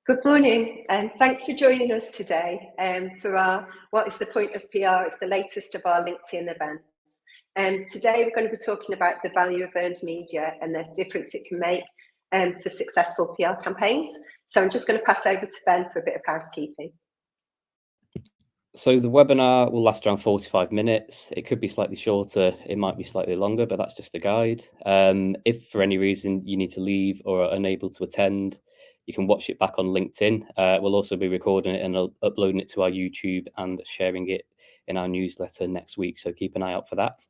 Good morning, and thanks for joining us today for our What is the Point of PR? It's the latest of our LinkedIn events. Today we're going to be talking about the value of earned media and the difference it can make for successful PR campaigns. So I'm just going to pass over to Ben for a bit of housekeeping. So the webinar will last around 45 minutes. It could be slightly shorter, it might be slightly longer, but that's just a guide. If for any reason you need to leave or are unable to attend, you can watch it back on LinkedIn. We'll also be recording it and uploading it to our YouTube and sharing it in our newsletter next week. So keep an eye out for that.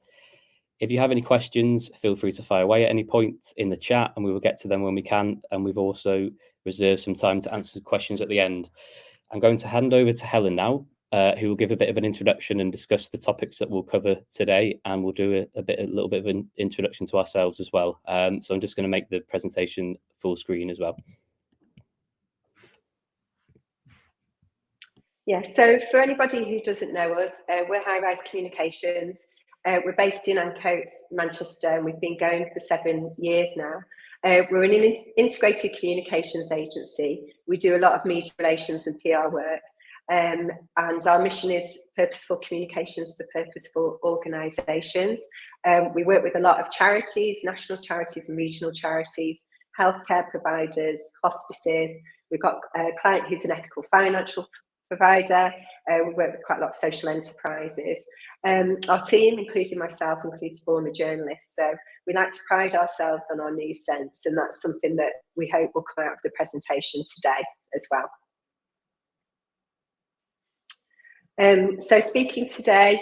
If you have any questions, feel free to fire away at any point in the chat and we will get to them when we can. And we've also reserved some time to answer questions at the end. I'm going to hand over to Helen now, who will give a bit of an introduction and discuss the topics that we'll cover a and we'll do a little bit of an introduction to ourselves as well. So I'm just going to make the presentation full screen as well. Yeah, so for anybody who doesn't know us, we're High Rise Communications. We're based in Ancoats, Manchester, and we've been going for 7 years now. We're an integrated communications agency. We do a lot of media relations and PR work. And our mission is purposeful communications for purposeful organisations. We work with a lot of charities, national charities and regional charities, healthcare providers, hospices. We've got a client who's an ethical financial provider. We work with quite a lot of social enterprises. Our team, including myself, includes former journalists. So we like to pride ourselves on our news sense, and that's something that we hope will come out of the presentation today as well. So speaking today,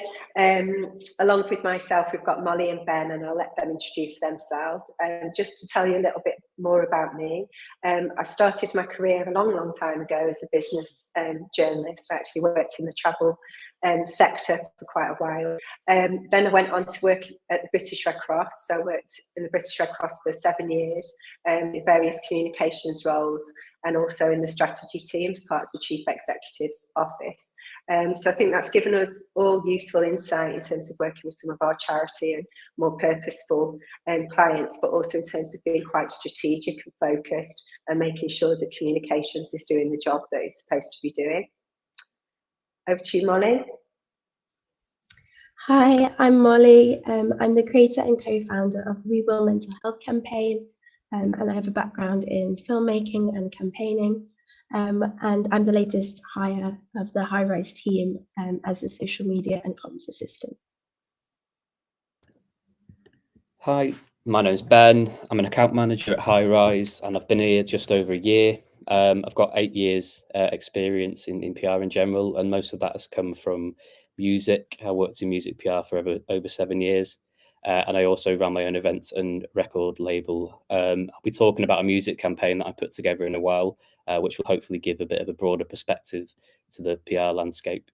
along with myself, we've got Molly and Ben, and I'll let them introduce themselves. Just to tell you a little bit more about me, I started my career a long time ago as a business journalist. I actually worked in the travel sector for quite a while. Then I went on to work at the British Red Cross. So I worked in the British Red Cross for 7 years in various communications roles, and also in the strategy team as part of the Chief Executive's office. So I think that's given us all useful insight in terms of working with some of our charity and more purposeful clients, but also in terms of being quite strategic and focused and making sure that communications is doing the job that it's supposed to be doing. Over to you, Molly. Hi, I'm Molly. I'm the creator and co-founder of the We Will Mental Health campaign, and I have a background in filmmaking and campaigning, and I'm the latest hire of the High Rise team as a social media and comms assistant. Hi, my name's Ben. I'm an account manager at High Rise, and I've been here just over a year. I've got 8 years experience in PR in general, and most of that has come from music. I worked in music PR for over 7 years, and I also ran my own events and record label. I'll be talking about a music campaign that I put together in a while, which will hopefully give a bit of a broader perspective to the PR landscape.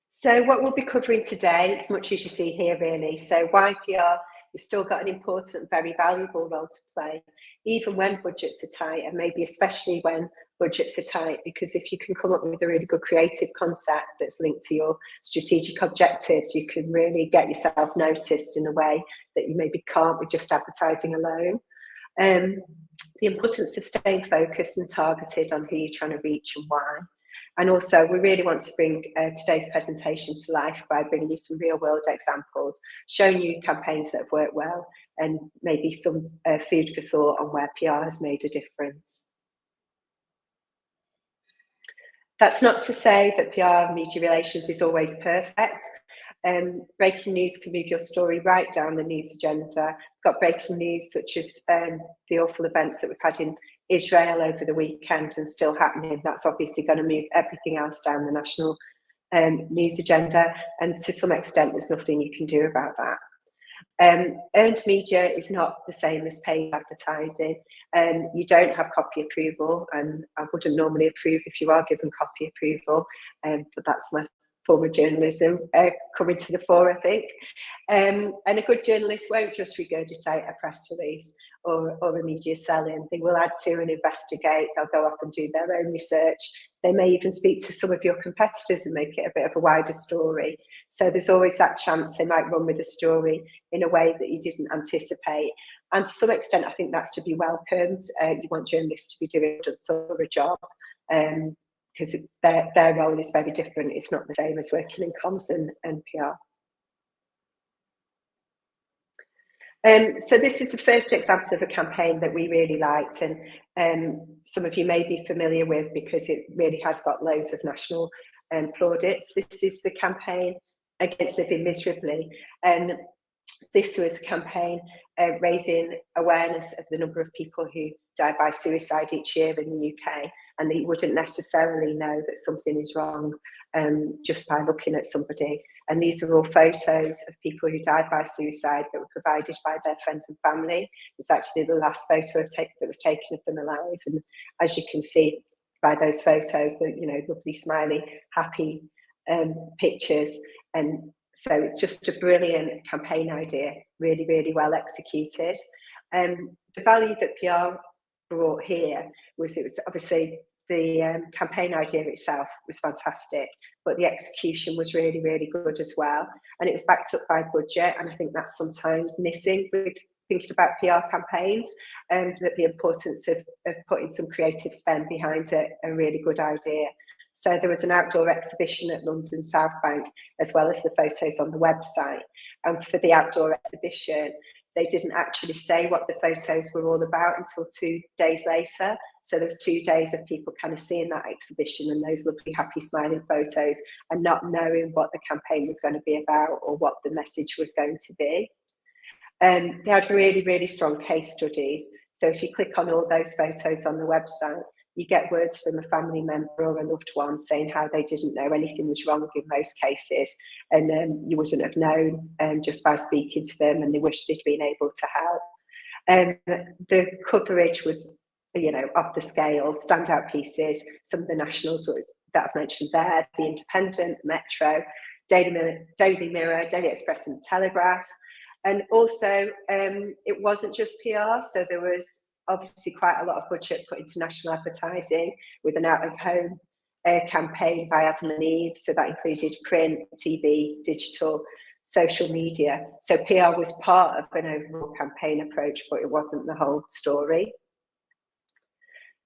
So what we'll be covering today, it's much as you see here really. So why PR has still got an important and very valuable role to play, even when budgets are tight, and maybe especially when budgets are tight, because if you can come up with a really good creative concept that's linked to your strategic objectives, you can really get yourself noticed in a way that you maybe can't with just advertising alone. The importance of staying focused and targeted on who you're trying to reach and why. And also, we really want to bring today's presentation to life by bringing you some real-world examples, showing you campaigns that have worked well, and maybe some food for thought on where PR has made a difference. That's not to say that PR and media relations is always perfect. Breaking news can move your story right down the news agenda. We've got breaking news such as the awful events that we've had in Israel over the weekend and still happening. That's obviously going to move everything else down the national news agenda, and to some extent there's nothing you can do about that. Earned media is not the same as paid advertising. You don't have copy approval, and I wouldn't normally approve if you are given copy approval, but that's my former journalism coming to the fore, I think. And a good journalist won't just regurgitate a press release or a media sell-in. They will add to and investigate. They'll go off and do their own research. They may even speak to some of your competitors and make it a bit of a wider story. So there's always that chance they might run with a story in a way that you didn't anticipate. And to some extent, I think that's to be welcomed. You want journalists to be doing a thorough job, because their role is very different. It's not the same as working in comms and PR. So this is the first example of a campaign that we really liked, and some of you may be familiar with because it really has got loads of national plaudits. This is the campaign against living miserably, and this was a campaign raising awareness of the number of people who die by suicide each year in the UK, and that you wouldn't necessarily know that something is wrong just by looking at somebody. And these are all photos of people who died by suicide that were provided by their friends and family. It's actually the last photo that was taken of them alive, and as you can see by those photos, the lovely, smiley, happy pictures. And so it's just a brilliant campaign idea, really, really well executed. The value that PR brought here was, it was obviously the campaign idea itself was fantastic, but the execution was really, really good as well. And it was backed up by budget, and I think that's sometimes missing with thinking about PR campaigns, that the importance of putting some creative spend behind a really good idea. So there was an outdoor exhibition at London South Bank, as well as the photos on the website. And for the outdoor exhibition, they didn't actually say what the photos were all about until 2 days later. So there was 2 days of people kind of seeing that exhibition and those lovely, happy, smiling photos, and not knowing what the campaign was going to be about or what the message was going to be. They had really, really strong case studies. So if you click on all those photos on the website, you get words from a family member or a loved one saying how they didn't know anything was wrong in most cases, and you wouldn't have known just by speaking to them, and they wished they'd been able to help. The coverage was, off the scale, standout pieces. Some of the nationals that I've mentioned there: The Independent, Metro, Daily Mirror, Daily Express, and The Telegraph. And also, it wasn't just PR, so there was obviously quite a lot of budget put into national advertising, with an out-of-home campaign by Adam and Eve. So that included print, TV, digital, social media. So PR was part of an overall campaign approach, but it wasn't the whole story.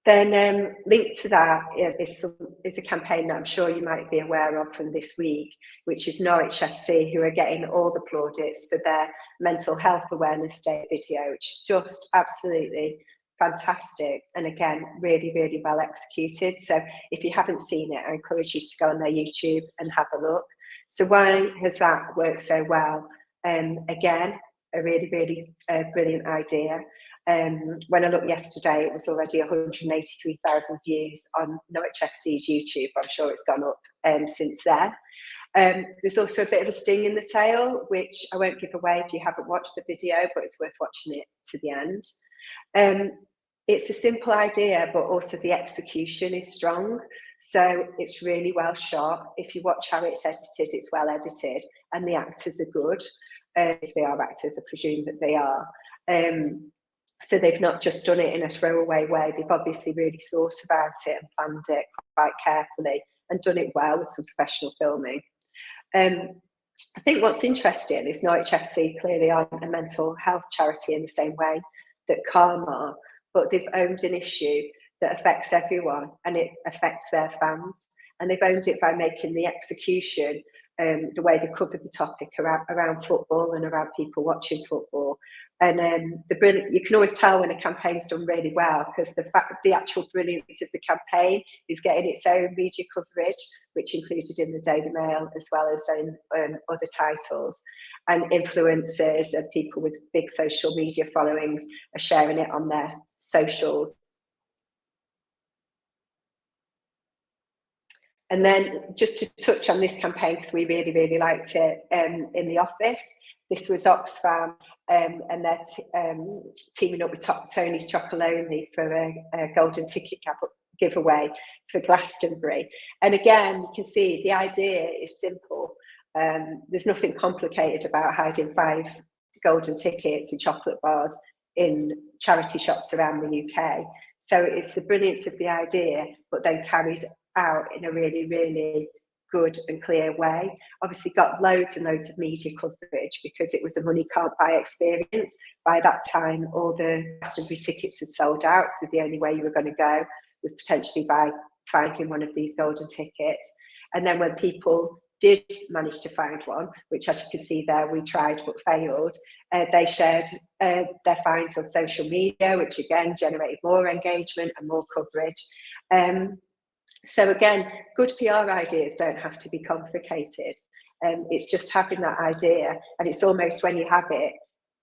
Then linked to that is a campaign that I'm sure you might be aware of from this week, which is Norwich FC, who are getting all the plaudits for their Mental Health Awareness Day video, which is just absolutely fantastic, and again, really, really well executed. So if you haven't seen it, I encourage you to go on their YouTube and have a look. So why has that worked so well? Again, a really, really brilliant idea. When I looked yesterday, it was already 183,000 views on Norwich FC's YouTube. I'm sure it's gone up since then. There's also a bit of a sting in the tail, which I won't give away if you haven't watched the video, but it's worth watching it to the end. It's a simple idea, but also the execution is strong. So it's really well shot. If you watch how it's edited, it's well edited, and the actors are good. If they are actors, I presume that they are. So they've not just done it in a throwaway way. They've obviously really thought about it and planned it quite carefully and done it well with some professional filming. I think what's interesting is Norwich FC clearly aren't a mental health charity in the same way that Calm are, but they've owned an issue that affects everyone, and it affects their fans. And they've owned it by making the execution, the way they covered the topic around football and around people watching football. And you can always tell when a campaign's done really well, because the actual brilliance of the campaign is getting its own media coverage, which included in the Daily Mail as well as in other titles. And influencers and people with big social media followings are sharing it on their socials. And then just to touch on this campaign, because we really, really liked it in the office. This was Oxfam, and they're teaming up with Tony's Chocolonely for a golden ticket giveaway for Glastonbury. And again, you can see the idea is simple. There's nothing complicated about hiding 5 golden tickets and chocolate bars in charity shops around the UK. So it's the brilliance of the idea, but then carried out in a really, really good and clear way. Obviously got loads and loads of media coverage because it was a money can't buy experience. By that time, all the Glastonbury tickets had sold out, so the only way you were going to go was potentially by finding one of these golden tickets. And then when people did manage to find one, which as you can see there, we tried but failed, they shared their finds on social media, which again generated more engagement and more coverage. So again, good PR ideas don't have to be complicated. It's just having that idea, and it's almost when you have it,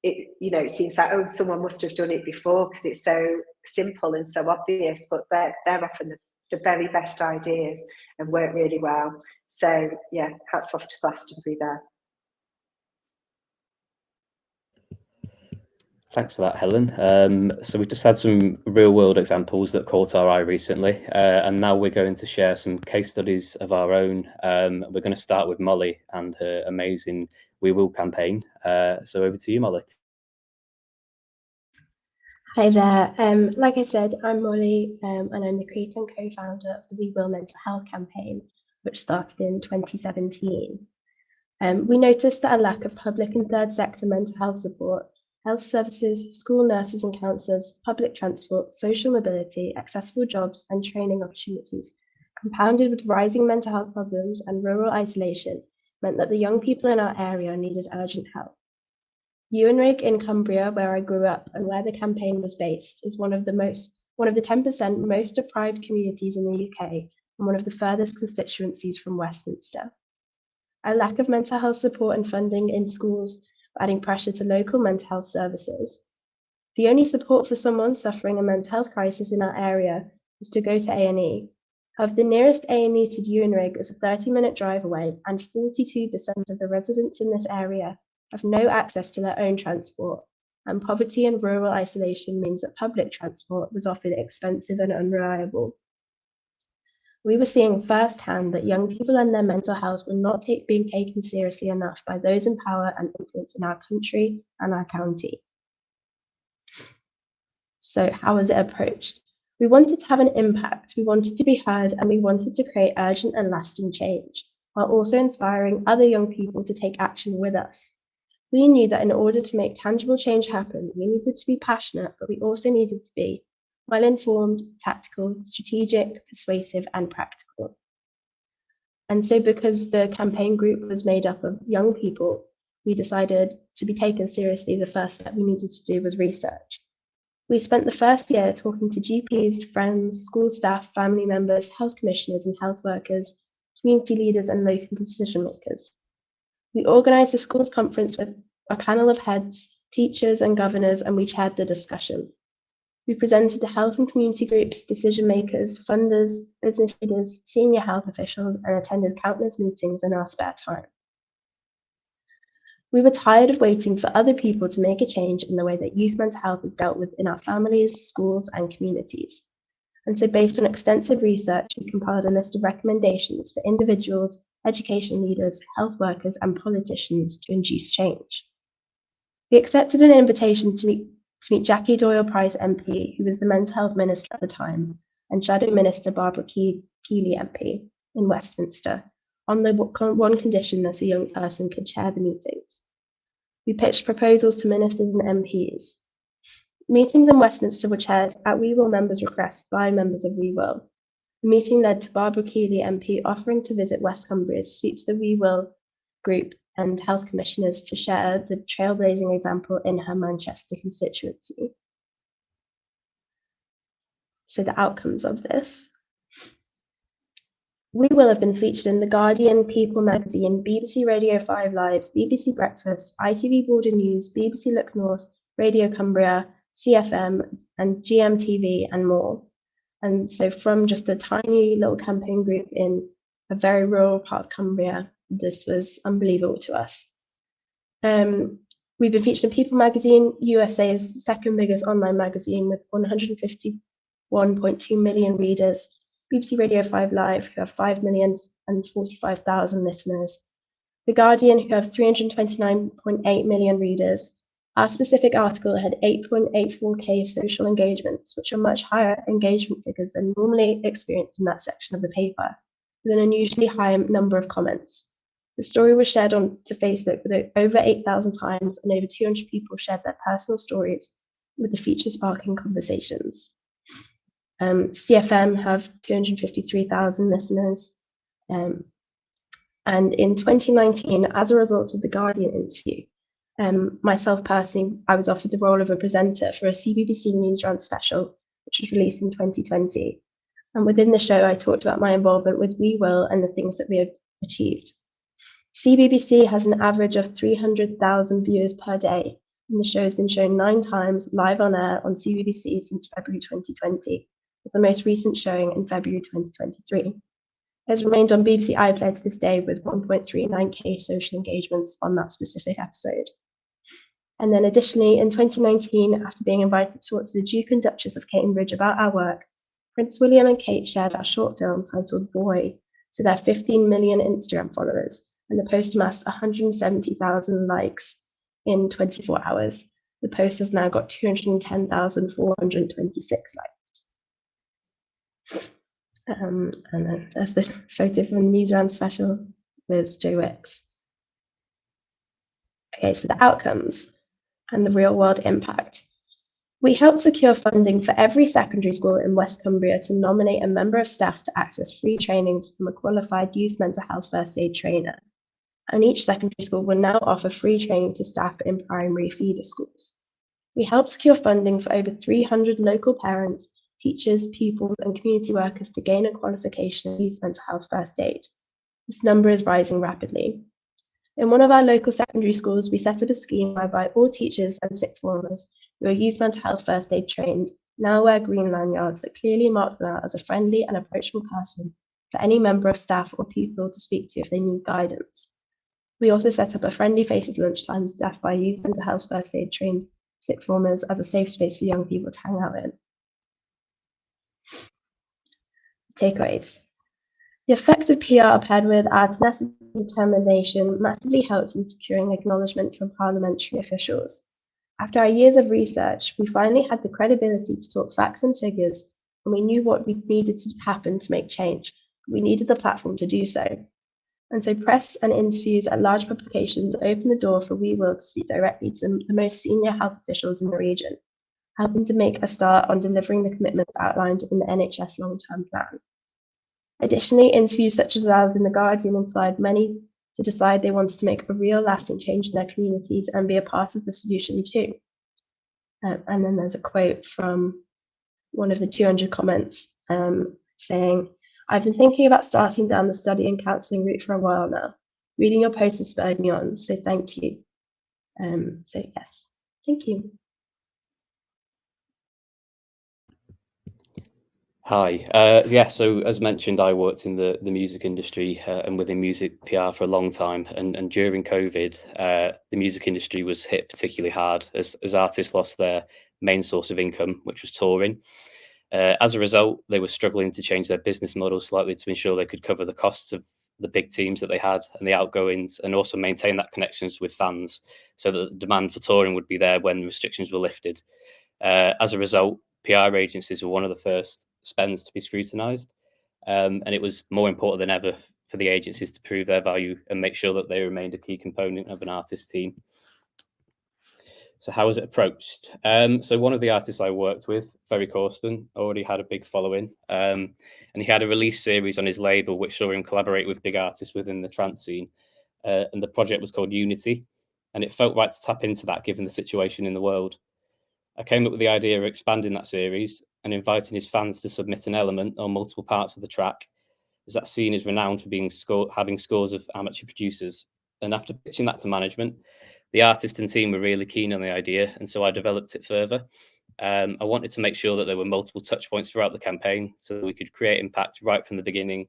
it seems like, oh, someone must have done it before because it's so simple and so obvious, but they're often the very best ideas and work really well. So yeah, hats off to Glastonbury there. Thanks for that, Helen. So we've just had some real world examples that caught our eye recently, and now we're going to share some case studies of our own. We're going to start with Molly and her amazing We Will campaign. So over to you, Molly. Hi there. Like I said, I'm Molly, and I'm the creator and co-founder of the We Will Mental Health campaign, which started in 2017. We noticed that a lack of public and third sector mental health support, health services, school nurses and counsellors, public transport, social mobility, accessible jobs and training opportunities, compounded with rising mental health problems and rural isolation, meant that the young people in our area needed urgent help. Ewanrig in Cumbria, where I grew up and where the campaign was based, is one of the 10% most deprived communities in the UK and one of the furthest constituencies from Westminster. A lack of mental health support and funding in schools, adding pressure to local mental health services. The only support for someone suffering a mental health crisis in our area was to go to A&E. However, the nearest A&E to Ewanrig is a 30-minute drive away, and 42% of the residents in this area have no access to their own transport, and poverty and rural isolation means that public transport was often expensive and unreliable. We were seeing firsthand that young people and their mental health were not being taken seriously enough by those in power and influence in our country and our county. So how was it approached? We wanted to have an impact, we wanted to be heard, and we wanted to create urgent and lasting change, while also inspiring other young people to take action with us. We knew that in order to make tangible change happen, we needed to be passionate, but we also needed to be well-informed, tactical, strategic, persuasive, and practical. And so because the campaign group was made up of young people, we decided to be taken seriously, the first step we needed to do was research. We spent the first year talking to GPs, friends, school staff, family members, health commissioners and health workers, community leaders and local decision makers. We organised a schools conference with a panel of heads, teachers and governors, and we chaired the discussion. We presented to health and community groups, decision makers, funders, business leaders, senior health officials, and attended countless meetings in our spare time. We were tired of waiting for other people to make a change in the way that youth mental health is dealt with in our families, schools, and communities. And so based on extensive research, we compiled a list of recommendations for individuals, education leaders, health workers, and politicians to induce change. We accepted an invitation to meet Jackie Doyle-Price MP, who was the Mental Health Minister at the time, and Shadow Minister Barbara Keeley MP in Westminster, on the one condition that a young person could chair the meetings. We pitched proposals to ministers and MPs. Meetings in Westminster were chaired at We Will members' request by members of We Will. The meeting led to Barbara Keeley MP offering to visit West Cumbria to speak to the We Will group and health commissioners to share the trailblazing example in her Manchester constituency. So the outcomes of this. We Will have been featured in The Guardian, People magazine, BBC Radio 5 Live, BBC Breakfast, ITV Border News, BBC Look North, Radio Cumbria, CFM and GMTV and more. And so from just a tiny little campaign group in a very rural part of Cumbria, this was unbelievable to us. We've been featured in People magazine, USA's second biggest online magazine with 151.2 million readers, BBC Radio 5 Live, who have 5,045,000 listeners, The Guardian, who have 329.8 million readers. Our specific article had 8.84k social engagements, which are much higher engagement figures than normally experienced in that section of the paper. with an unusually high number of comments. The story was shared onto Facebook with over 8,000 times, and over 200 people shared their personal stories, with the feature sparking conversations. CFM have 253,000 listeners. And in 2019, as a result of the Guardian interview, myself personally, I was offered the role of a presenter for a CBBC Newsround special, which was released in 2020. And within the show, I talked about my involvement with We Will and the things that we have achieved. CBBC has an average of 300,000 viewers per day, and the show has been shown 9 times live on air on CBBC since February 2020, with the most recent showing in February 2023. It has remained on BBC iPlayer to this day with 1.39k social engagements on that specific episode. And then additionally, in 2019, after being invited to talk to the Duke and Duchess of Cambridge about our work, Prince William and Kate shared our short film titled Boy to their 15 million Instagram followers, and the post amassed 170,000 likes in 24 hours. The post has now got 210,426 likes. And then there's the photo from the Newsround special with Joe Wicks. Okay, so the outcomes and the real world impact. We helped secure funding for every secondary school in West Cumbria to nominate a member of staff to access free training from a qualified youth mental health first aid trainer. And each secondary school will now offer free training to staff in primary feeder schools. We helped secure funding for over 300 local parents, teachers, pupils, and community workers to gain a qualification in youth mental health first aid. This number is rising rapidly. In one of our local secondary schools, we set up a scheme whereby all teachers and sixth formers who are youth mental health first aid trained now wear green lanyards that clearly mark them out as a friendly and approachable person for any member of staff or pupil to speak to if they need guidance. We also set up a friendly faces lunchtime staffed by youth mental health first aid trained sixth formers as a safe space for young people to hang out in. Takeaways. The effective PR paired with our tenacity and determination massively helped in securing acknowledgement from parliamentary officials. After our years of research, we finally had the credibility to talk facts and figures, and we knew what we needed to happen to make change. We needed the platform to do so. And so press and interviews at large publications opened the door for We Will to speak directly to the most senior health officials in the region, helping to make a start on delivering the commitments outlined in the NHS long-term plan. Additionally, interviews such as ours in The Guardian inspired many to decide they wanted to make a real lasting change in their communities and be a part of the solution too. And then there's a quote from one of the 200 comments saying, "I've been thinking about starting down the study and counselling route for a while now. Reading your post has spurred me on, so thank you." So yes, thank you. Hi. Yeah, so as mentioned, I worked in the music industry and within music PR for a long time. And during COVID, the music industry was hit particularly hard as artists lost their main source of income, which was touring. As a result, they were struggling to change their business model slightly to ensure they could cover the costs of the big teams that they had and the outgoings, and also maintain that connections with fans so that the demand for touring would be there when restrictions were lifted. As a result, PR agencies were one of the first spends to be scrutinised, and it was more important than ever for the agencies to prove their value and make sure that they remained a key component of an artist's team. So how was it approached? So one of the artists I worked with, Ferry Corsten, already had a big following, and he had a release series on his label which saw him collaborate with big artists within the trance scene, and the project was called Unity, and it felt right to tap into that given the situation in the world. I came up with the idea of expanding that series and inviting his fans to submit an element or multiple parts of the track, as that scene is renowned for having scores of amateur producers. And after pitching that to management, the artist and team were really keen on the idea, and so I developed it further. I wanted to make sure that there were multiple touch points throughout the campaign so that we could create impact right from the beginning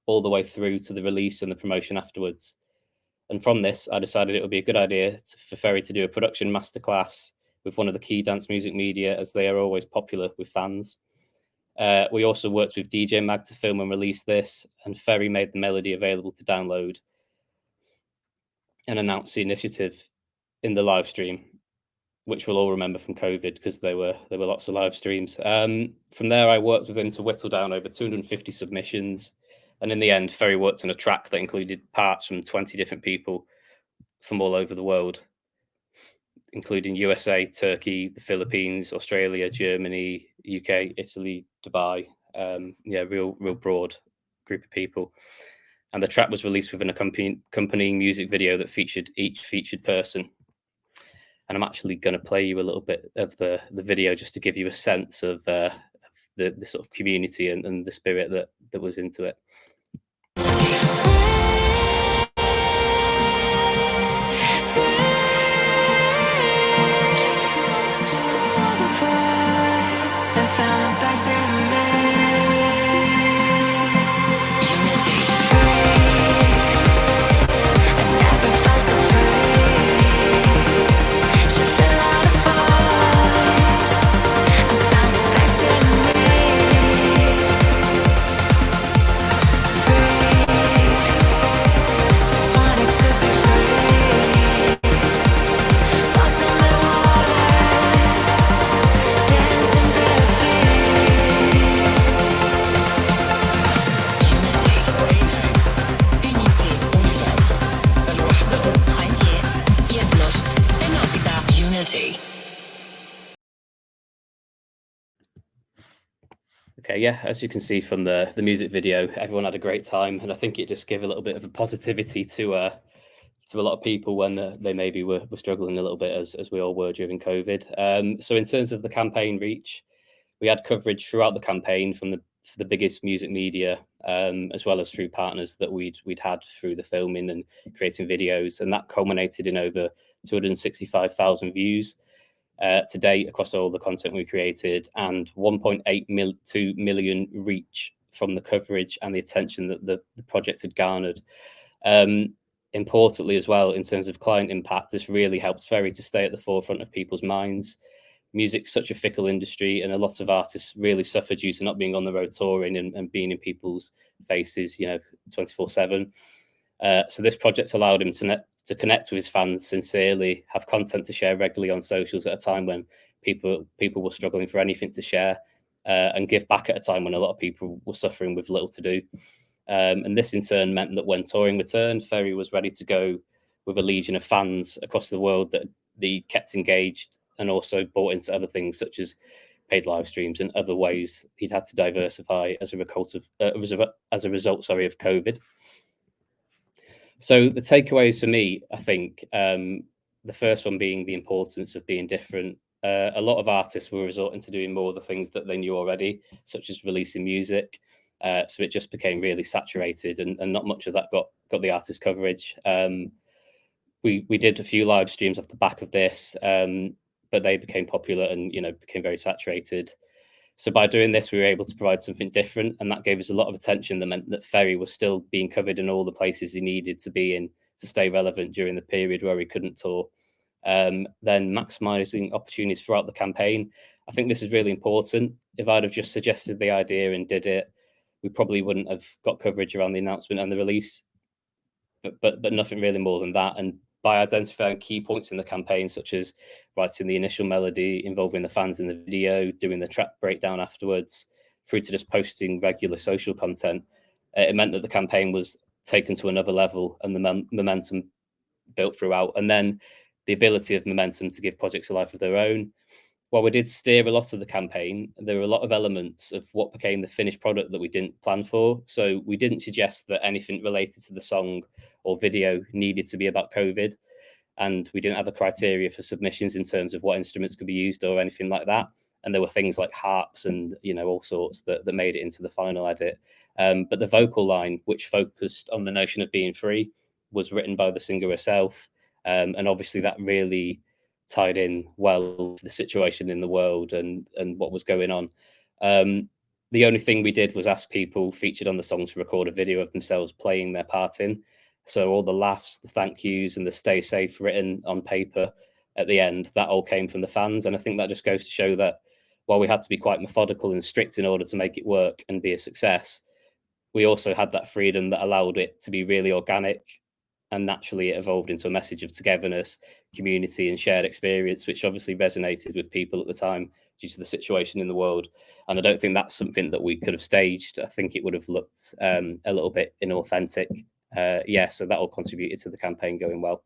all the way through to the release and the promotion afterwards. And from this, I decided it would be a good idea for Ferry to do a production masterclass with one of the key dance music media, as they are always popular with fans. We also worked with DJ Mag to film and release this, and Ferry made the melody available to download and announce the initiative in the live stream, which we'll all remember from COVID because there were lots of live streams. From there, I worked with him to whittle down over 250 submissions, And in the end, Ferry worked on a track that included parts from 20 different people from all over the world, including USA, Turkey, the Philippines, Australia, Germany, UK, Italy, Dubai. Real broad group of people. And the track was released with an accompanying music video that featured each featured person. And I'm actually going to play you a little bit of the video just to give you a sense of the sort of community and the spirit that was into it. Okay, yeah, as you can see from the music video, everyone had a great time, and I think it just gave a little bit of a positivity to a lot of people when they maybe were struggling a little bit as we all were during COVID. So in terms of the campaign reach, we had coverage throughout the campaign from the biggest music media, as well as through partners that we'd had through the filming and creating videos, and that culminated in over 265,000 views to date across all the content we created, and 1.82 million reach from the coverage and the attention that the project had garnered. Importantly as well, in terms of client impact, this really helps Ferry to stay at the forefront of people's minds. Music's such a fickle industry, and a lot of artists really suffer due to not being on the road touring and being in people's faces, 24/7. So this project allowed him to connect with his fans sincerely, have content to share regularly on socials at a time when people were struggling for anything to share, and give back at a time when a lot of people were suffering with little to do. And this in turn meant that when touring returned, Ferry was ready to go with a legion of fans across the world that he kept engaged, and also bought into other things such as paid live streams and other ways he'd had to diversify as a result of of COVID. So the takeaways for me, I think, the first one being the importance of being different. A lot of artists were resorting to doing more of the things that they knew already, such as releasing music. So it just became really saturated, and not much of that got the artist coverage. We did a few live streams off the back of this, but they became popular and became very saturated. So by doing this, we were able to provide something different, and that gave us a lot of attention. That meant that Ferry was still being covered in all the places he needed to be in to stay relevant during the period where he couldn't tour. Then maximising opportunities throughout the campaign. I think this is really important. If I'd have just suggested the idea and did it, we probably wouldn't have got coverage around the announcement and the release. But nothing really more than that. And by identifying key points in the campaign, such as writing the initial melody, involving the fans in the video, doing the track breakdown afterwards, through to just posting regular social content, it meant that the campaign was taken to another level, and the momentum built throughout. And then the ability of momentum to give projects a life of their own. While we did steer a lot of the campaign, there were a lot of elements of what became the finished product that we didn't plan for. So we didn't suggest that anything related to the song or video needed to be about COVID. And we didn't have a criteria for submissions in terms of what instruments could be used or anything like that. And there were things like harps and all sorts that made it into the final edit. But the vocal line, which focused on the notion of being free, was written by the singer herself. And obviously that really tied in well to the situation in the world and what was going on. The only thing we did was ask people featured on the song to record a video of themselves playing their part in. So all the laughs, the thank yous, and the stay safe written on paper at the end, that all came from the fans. And I think that just goes to show that while we had to be quite methodical and strict in order to make it work and be a success, we also had that freedom that allowed it to be really organic and naturally it evolved into a message of togetherness, community, and shared experience, which obviously resonated with people at the time due to the situation in the world. And I don't think that's something that we could have staged. I think it would have looked a little bit inauthentic. Yeah, so that all contributed to the campaign going well.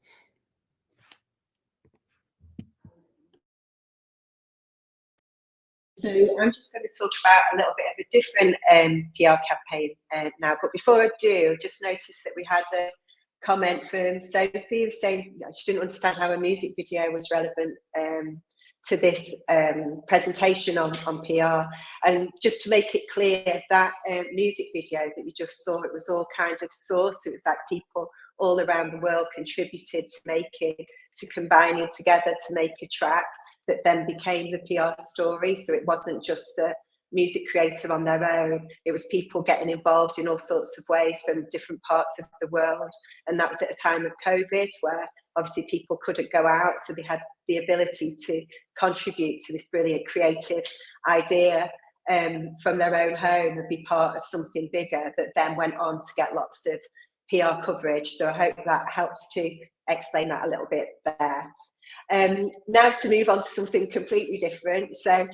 So I'm just going to talk about a little bit of a different PR campaign now. But before I do, I just noticed that we had a comment from Sophie who was saying she didn't understand how a music video was relevant to this presentation on PR. And just to make it clear, that music video that you just saw, it was all kind of sourced. It was like people all around the world contributed to combining together to make a track that then became the PR story. So it wasn't just the music creator on their own, it was people getting involved in all sorts of ways from different parts of the world. And that was at a time of COVID where obviously people couldn't go out, so they had the ability to contribute to this brilliant creative idea from their own home and be part of something bigger that then went on to get lots of PR coverage. So I hope that helps to explain that a little bit there. Now to move on to something completely different. So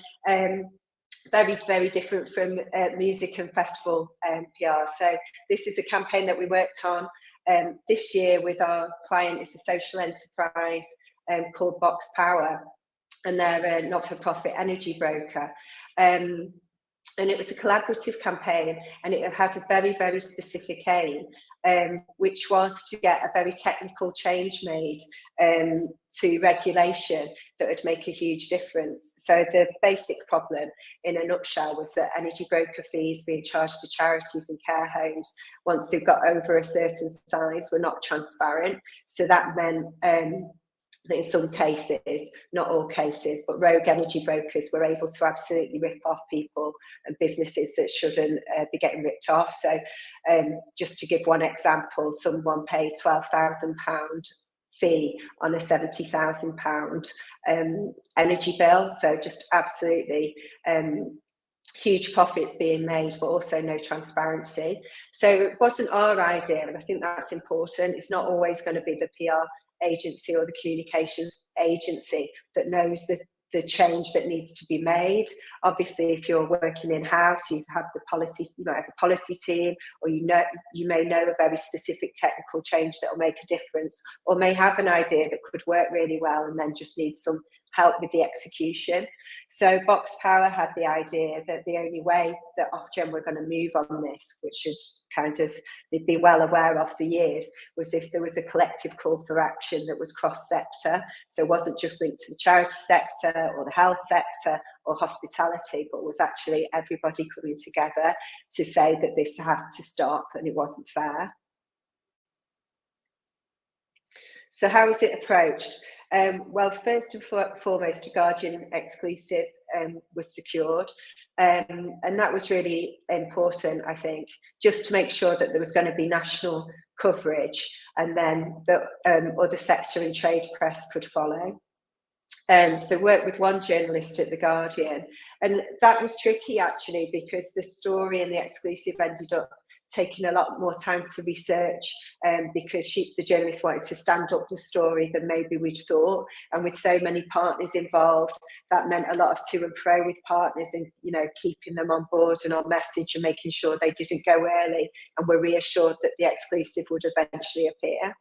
very, very different from music and festival PR. So this is a campaign that we worked on this year with our client. It's a social enterprise called Box Power, and they're a not-for-profit energy broker. And it was a collaborative campaign, and it had a very, very specific aim, which was to get a very technical change made to regulation that would make a huge difference. So the basic problem in a nutshell was that energy broker fees being charged to charities and care homes once they've got over a certain size were not transparent. So that meant that in some cases, not all cases, but rogue energy brokers were able to absolutely rip off people and businesses that shouldn't be getting ripped off. So just to give one example, someone paid £12,000 fee on a £70,000 energy bill. So just absolutely huge profits being made, but also no transparency. So it wasn't our idea, and I think that's important. It's not always going to be the PR agency or the communications agency that knows the change that needs to be made. Obviously, if you're working in-house, you have the policy, you might have a policy team, or you may know a very specific technical change that will make a difference, or may have an idea that could work really well and then just need some help with the execution. So Box Power had the idea that the only way that Ofgem were going to move on this, which should kind of they'd be well aware of for years, was if there was a collective call for action that was cross-sector. So it wasn't just linked to the charity sector or the health sector or hospitality, but was actually everybody coming together to say that this had to stop and it wasn't fair. So how was it approached? Well, first and foremost, a Guardian exclusive was secured, and that was really important, I think, just to make sure that there was going to be national coverage, and then the other sector and trade press could follow. So worked with one journalist at The Guardian, and that was tricky actually, because the story and the exclusive ended up taking a lot more time to research, because the journalist wanted to stand up the story than maybe we'd thought. And with so many partners involved, that meant a lot of to and fro with partners, and keeping them on board and on message and making sure they didn't go early and were reassured that the exclusive would eventually appear.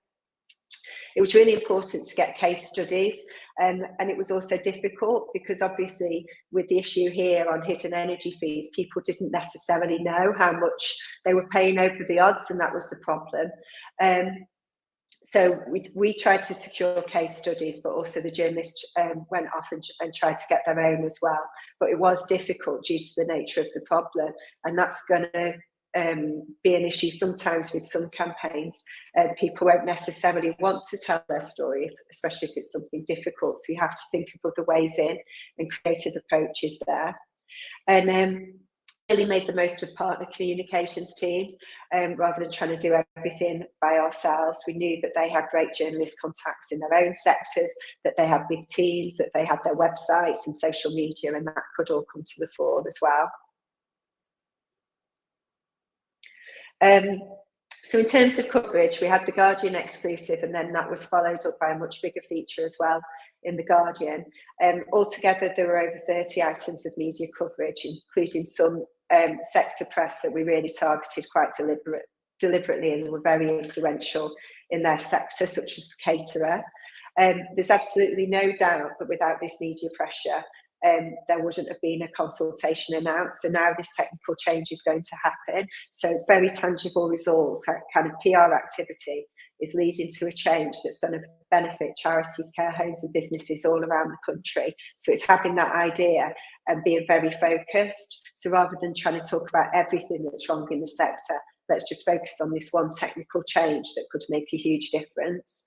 It was really important to get case studies, and it was also difficult because obviously with the issue here on hidden energy fees, people didn't necessarily know how much they were paying over the odds, and that was the problem. So we tried to secure case studies, but also the journalists went off and tried to get their own as well. But it was difficult due to the nature of the problem, and that's going to be an issue sometimes with some campaigns. People won't necessarily want to tell their story, especially if it's something difficult. So you have to think of other ways in and creative approaches there. And really made the most of partner communications teams, rather than trying to do everything by ourselves. We knew that they had great journalist contacts in their own sectors, that they had big teams, that they had their websites and social media, and that could all come to the fore as well. So in terms of coverage, we had the Guardian exclusive, and then that was followed up by a much bigger feature as well in the Guardian. Altogether, there were over 30 items of media coverage, including some sector press that we really targeted quite deliberately, and were very influential in their sector, such as the caterer. There's absolutely no doubt that without this media pressure, there wouldn't have been a consultation announced. So now this technical change is going to happen. So it's very tangible results. That kind of PR activity is leading to a change that's going to benefit charities, care homes and businesses all around the country. So it's having that idea and being very focused. So rather than trying to talk about everything that's wrong in the sector, let's just focus on this one technical change that could make a huge difference.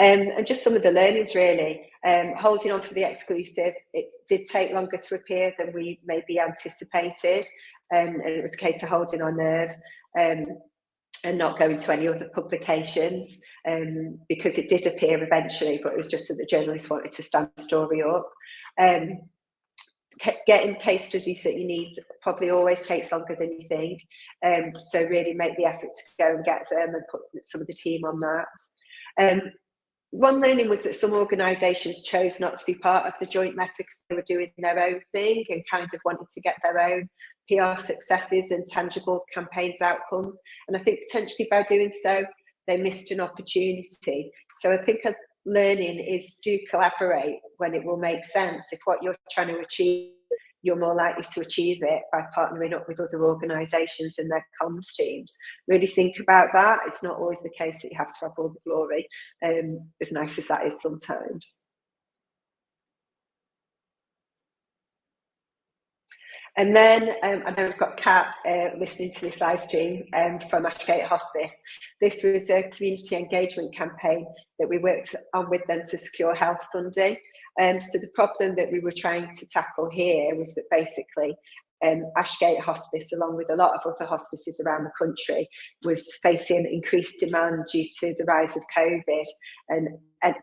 And just some of the learnings really, holding on for the exclusive, it did take longer to appear than we maybe anticipated, and it was a case of holding our nerve and not going to any other publications, because it did appear eventually, but it was just that the journalists wanted to stand the story up. Getting case studies that you need probably always takes longer than you think, so really make the effort to go and get them and put some of the team on that. One learning was that some organisations chose not to be part of the joint meta because they were doing their own thing and kind of wanted to get their own PR successes and tangible campaigns outcomes. And I think potentially by doing so, they missed an opportunity. So I think a learning is do collaborate when it will make sense. If what you're trying to achieve, you're more likely to achieve it by partnering up with other organisations and their comms teams. Really think about that. It's not always the case that you have to have all the glory, as nice as that is sometimes. And then I know we've got Kat listening to this live stream from Ashgate Hospice. This was a community engagement campaign that we worked on with them to secure health funding. So the problem that we were trying to tackle here was that basically Ashgate Hospice, along with a lot of other hospices around the country, was facing increased demand due to the rise of COVID and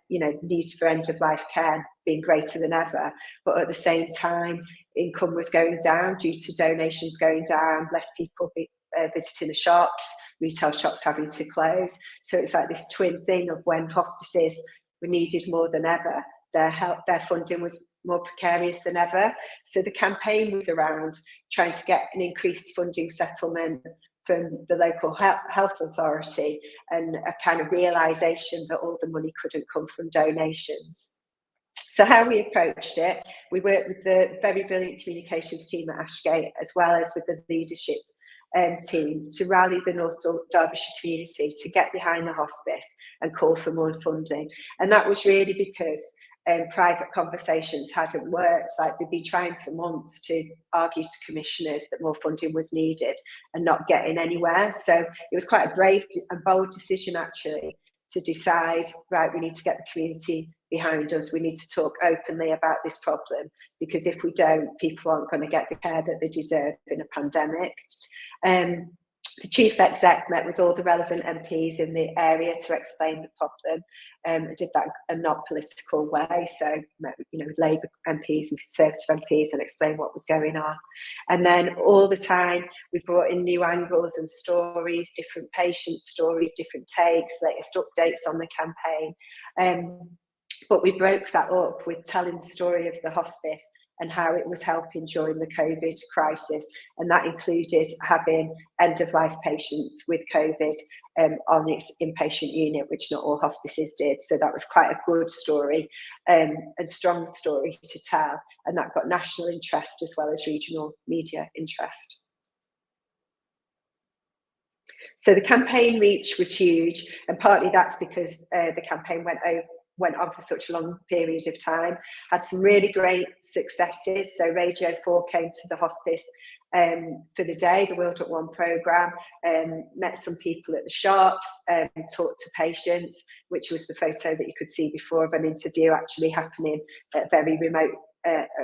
you know, need for end of life care being greater than ever. But at the same time, income was going down due to donations going down, less people visiting the shops, retail shops having to close. So it's like this twin thing of when hospices were needed more than ever, their funding was more precarious than ever. So the campaign was around trying to get an increased funding settlement from the local health authority, and a kind of realisation that all the money couldn't come from donations. So how we approached it, we worked with the very brilliant communications team at Ashgate, as well as with the leadership team, to rally the North Derbyshire community to get behind the hospice and call for more funding. And that was really because private conversations hadn't worked. Like, they'd been trying for months to argue to commissioners that more funding was needed and not getting anywhere. So it was quite a brave and bold decision, actually, to decide, right, we need to get the community behind us. We need to talk openly about this problem, because if we don't, people aren't going to get the care that they deserve in a pandemic. The chief exec met with all the relevant MPs in the area to explain the problem. Did that in a not political way, so met, you know, with Labour MPs and Conservative MPs and explained what was going on. And then all the time we brought in new angles and stories, different patient stories, different takes, latest updates on the campaign. But we broke that up with telling the story of the hospice and how it was helping during the COVID crisis. And that included having end-of-life patients with COVID on its inpatient unit, which not all hospices did. So that was quite a good story and strong story to tell. And that got national interest as well as regional media interest. So the campaign reach was huge, and partly that's because the campaign went on for such a long period of time, had some really great successes. So Radio 4 came to the hospice for the day, the World at One programme, met some people at the shops, talked to patients, which was the photo that you could see before of an interview actually happening at very remote,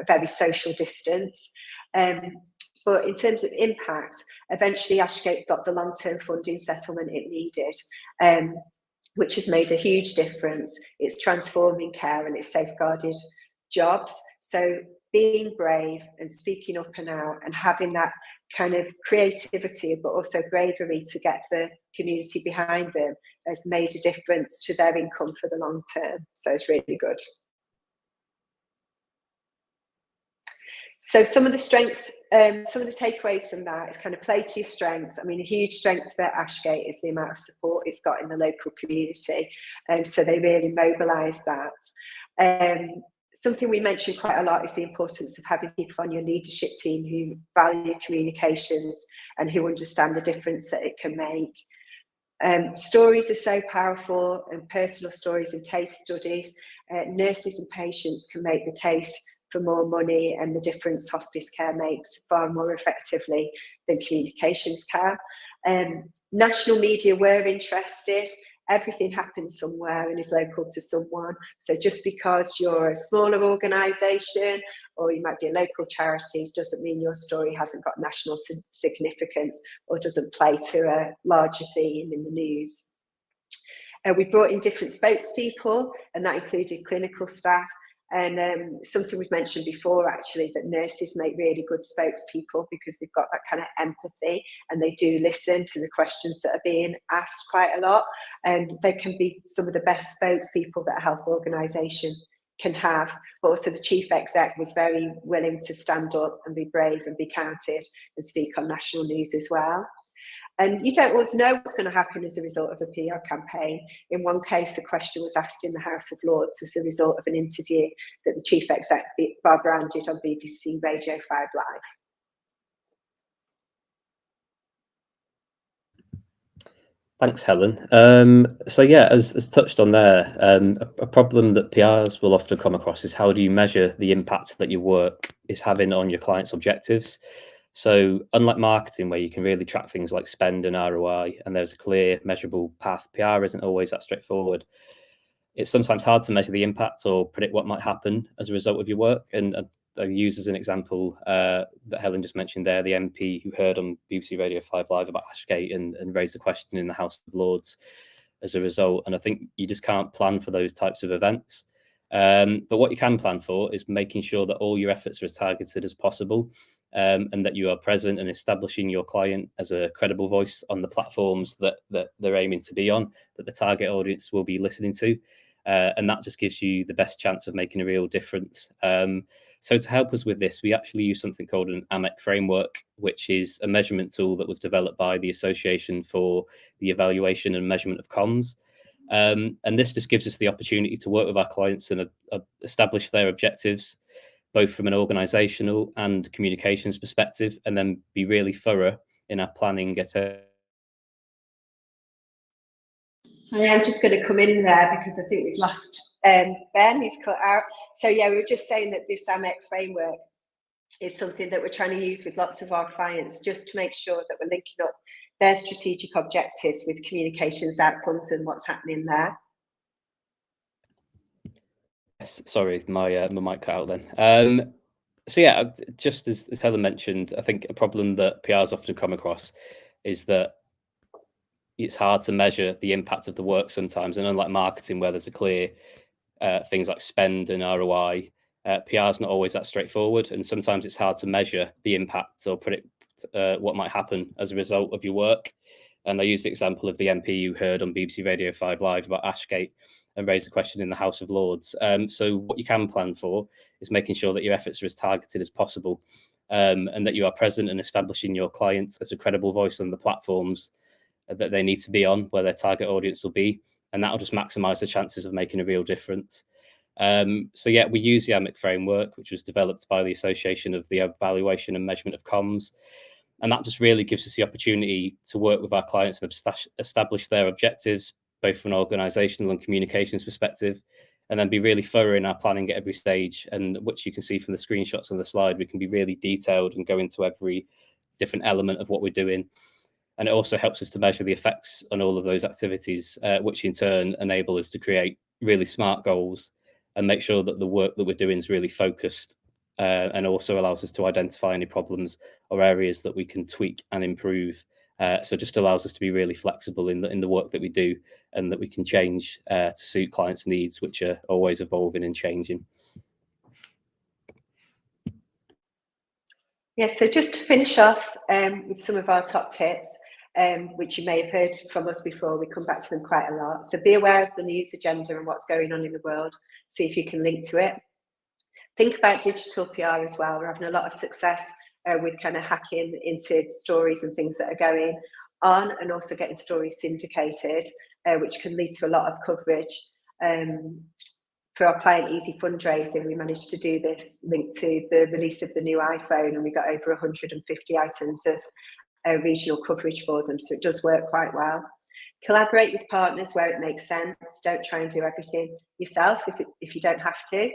very social distance. But in terms of impact, eventually Ashgate got the long-term funding settlement it needed, which has made a huge difference. It's transforming care and it's safeguarded jobs. So being brave and speaking up and out and having that kind of creativity, but also bravery to get the community behind them has made a difference to their income for the long term. So it's really good. So some of the strengths, some of the takeaways from that is kind of play to your strengths. I mean, a huge strength for Ashgate is the amount of support it's got in the local community. So they really mobilise that. Something we mentioned quite a lot is the importance of having people on your leadership team who value communications and who understand the difference that it can make. Stories are so powerful, and personal stories and case studies. Nurses and patients can make the case for more money and the difference hospice care makes far more effectively than communications can. National media were interested. Everything happens somewhere and is local to someone. So just because you're a smaller organisation or you might be a local charity doesn't mean your story hasn't got national significance or doesn't play to a larger theme in the news. We brought in different spokespeople, and that included clinical staff. And something we've mentioned before, actually, that nurses make really good spokespeople because they've got that kind of empathy and they do listen to the questions that are being asked quite a lot. And they can be some of the best spokespeople that a health organisation can have. But also the chief exec was very willing to stand up and be brave and be counted and speak on national news as well. And you don't always know what's going to happen as a result of a PR campaign. In one case, the question was asked in the House of Lords as a result of an interview that the chief exec, Barbara Ann, did on BBC Radio 5 Live. Thanks, Helen. So yeah, as touched on there, a problem that PRs will often come across is how do you measure the impact that your work is having on your clients' objectives? So unlike marketing, where you can really track things like spend and ROI, and there's a clear measurable path, PR isn't always that straightforward. It's sometimes hard to measure the impact or predict what might happen as a result of your work. And I use as an example that Helen just mentioned there, the MP who heard on BBC Radio 5 Live about Ashgate and raised the question in the House of Lords as a result. And I think you just can't plan for those types of events. But what you can plan for is making sure that all your efforts are as targeted as possible, and that you are present and establishing your client as a credible voice on the platforms that they're aiming to be on, that the target audience will be listening to. And that just gives you the best chance of making a real difference. So to help us with this, we actually use something called an AMEC framework, which is a measurement tool that was developed by the Association for the Evaluation and Measurement of Comms. And this just gives us the opportunity to work with our clients and establish their objectives, both from an organisational and communications perspective, and then be really thorough in our planning. I'm just going to come in there because I think we've lost Ben, he's cut out. So yeah, we were just saying that this AMEC framework is something that we're trying to use with lots of our clients just to make sure that we're linking up their strategic objectives with communications outcomes and what's happening there. Sorry, my mic cut out then. So yeah, just as Helen mentioned, I think a problem that PRs often come across is that it's hard to measure the impact of the work sometimes. And unlike marketing, where there's a clear things like spend and ROI, PR is not always that straightforward. And sometimes it's hard to measure the impact or predict what might happen as a result of your work. And I use the example of the MP who heard on BBC Radio 5 Live about Ashgate and raised the question in the House of Lords. So what you can plan for is making sure that your efforts are as targeted as possible, and that you are present and establishing your clients as a credible voice on the platforms that they need to be on, where their target audience will be. And that'll just maximize the chances of making a real difference. So yeah, we use the AMEC framework, which was developed by the Association of the Evaluation and Measurement of Comms. And that just really gives us the opportunity to work with our clients and establish their objectives, both from an organizational and communications perspective, and then be really thorough in our planning at every stage. And which you can see from the screenshots on the slide, we can be really detailed and go into every different element of what we're doing. And it also helps us to measure the effects on all of those activities, which in turn enable us to create really smart goals and make sure that the work that we're doing is really focused, and also allows us to identify any problems or areas that we can tweak and improve. So just allows us to be really flexible in the work that we do, and that we can change to suit clients' needs, which are always evolving and changing. Yeah, so just to finish off with some of our top tips, which you may have heard from us before, we come back to them quite a lot. So be aware of the news agenda and what's going on in the world, see if you can link to it. Think about digital PR as well. We're having a lot of success with kind of hacking into stories and things that are going on, and also getting stories syndicated, which can lead to a lot of coverage. For our Client Easy fundraising, we managed to do this linked to the release of the new iPhone, and we got over 150 items of regional coverage for them, so it does work quite well. Collaborate with partners where it makes sense. Don't try and do everything yourself if you don't have to.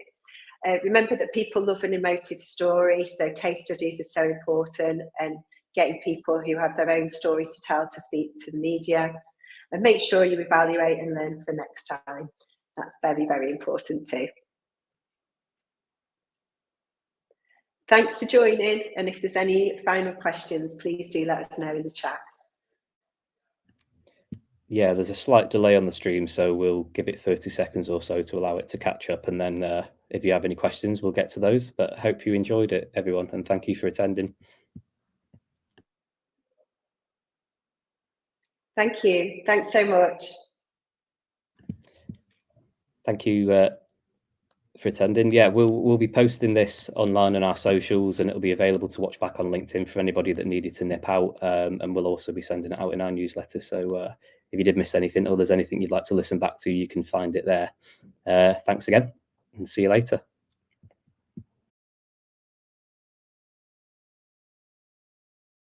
Remember that people love an emotive story, so case studies are so important, and getting people who have their own stories to tell to speak to the media. And make sure you evaluate and learn for next time. That's very, very important too. Thanks for joining, and if there's any final questions, please do let us know in the chat. Yeah, there's a slight delay on the stream, so we'll give it 30 seconds or so to allow it to catch up, and then if you have any questions, we'll get to those. But hope you enjoyed it, everyone, and thank you for attending. Thank you. Thanks so much. Thank you for attending. Yeah, we'll be posting this online on our socials, and it'll be available to watch back on LinkedIn for anybody that needed to nip out. And we'll also be sending it out in our newsletter. So if you did miss anything, or there's anything you'd like to listen back to, you can find it there. Thanks again, and see you later.